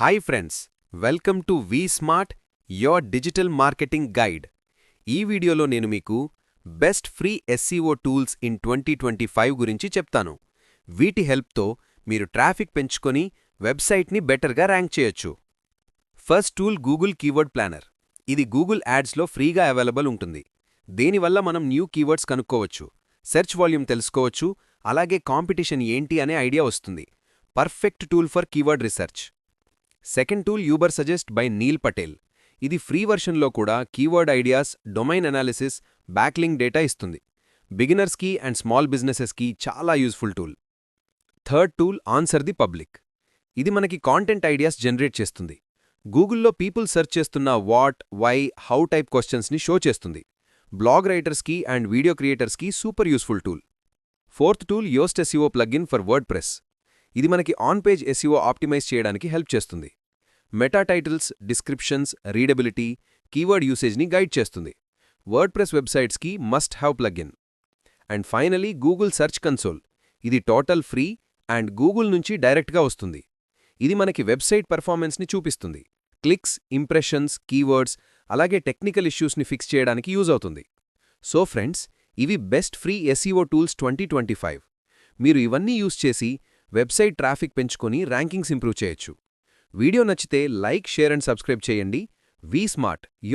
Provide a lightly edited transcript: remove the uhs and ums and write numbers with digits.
Hi friends, welcome to WeSmart, your digital marketing guide. ఈ వీడియోలో నేను మీకు best free SEO tools in 2025 గురించి చెప్తాను. వీటి హెల్ప్తో మీరు ట్రాఫిక్ పెంచుకొని వెబ్సైట్ని బెటర్గా ర్యాంక్ చేయొచ్చు. First tool Google keyword planner. ఇది గూగుల్ యాడ్స్లో ఫ్రీగా అవైలబుల్ ఉంటుంది. దీనివల్ల మనం న్యూ కీవర్డ్స్ కనుక్కోవచ్చు, సెర్చ్ వాల్యూమ్ తెలుసుకోవచ్చు, అలాగే కాంపిటీషన్ ఏంటి అనే ఐడియా వస్తుంది. Perfect tool for keyword research. Second tool Ubersuggest by Neil Patel. ఇది ఫ్రీ వర్షన్లో కూడా keyword ideas, domain analysis, backlink data ఇస్తుంది. బిగినర్స్కి అండ్ స్మాల్ బిజినెసెస్కి చాలా useful tool. Third tool answer the public. ఇది మనకి కాంటెంట్ ఐడియాస్ జనరేట్ చేస్తుంది. గూగుల్లో పీపుల్ సెర్చ్ చేస్తున్న వాట్, వై, హౌ టైప్ క్వశ్చన్స్ని షో చేస్తుంది. బ్లాగ్ రైటర్స్కి అండ్ వీడియో క్రియేటర్స్కి super useful tool. Fourth tool Yoast SEO plugin for WordPress. ఇది మనకి ఆన్ పేజ్ ఎస్ఈఓ ఆప్టిమైజ్ చేయడానికి హెల్ప్ చేస్తుంది. Meta titles, descriptions, readability, keyword యూసేజ్ని గైడ్ చేస్తుంది. వర్డ్ ప్రెస్ వెబ్సైట్స్కి must have plugin. And finally Google search console. ఇది total free and Google నుంచి డైరెక్ట్గా వస్తుంది. ఇది మనకి వెబ్సైట్ పెర్ఫార్మెన్స్ని చూపిస్తుంది. క్లిక్స్, ఇంప్రెషన్స్, కీవర్డ్స్, అలాగే టెక్నికల్ ఇష్యూస్ని ఫిక్స్ చేయడానికి యూజ్ అవుతుంది. సో ఫ్రెండ్స్, ఇవి బెస్ట్ ఫ్రీ ఎస్ఈఓ టూల్స్ 2025. మీరు ఇవన్నీ యూజ్ చేసి వెబ్సైట్ ట్రాఫిక్ పెంచుకొని ర్యాంకింగ్స్ ఇంప్రూవ్ చేయొచ్చు. వీడియో నచ్చితే లైక్, షేర్ అండ్ సబ్స్క్రైబ్ చేయండి. వీస్మార్ట్.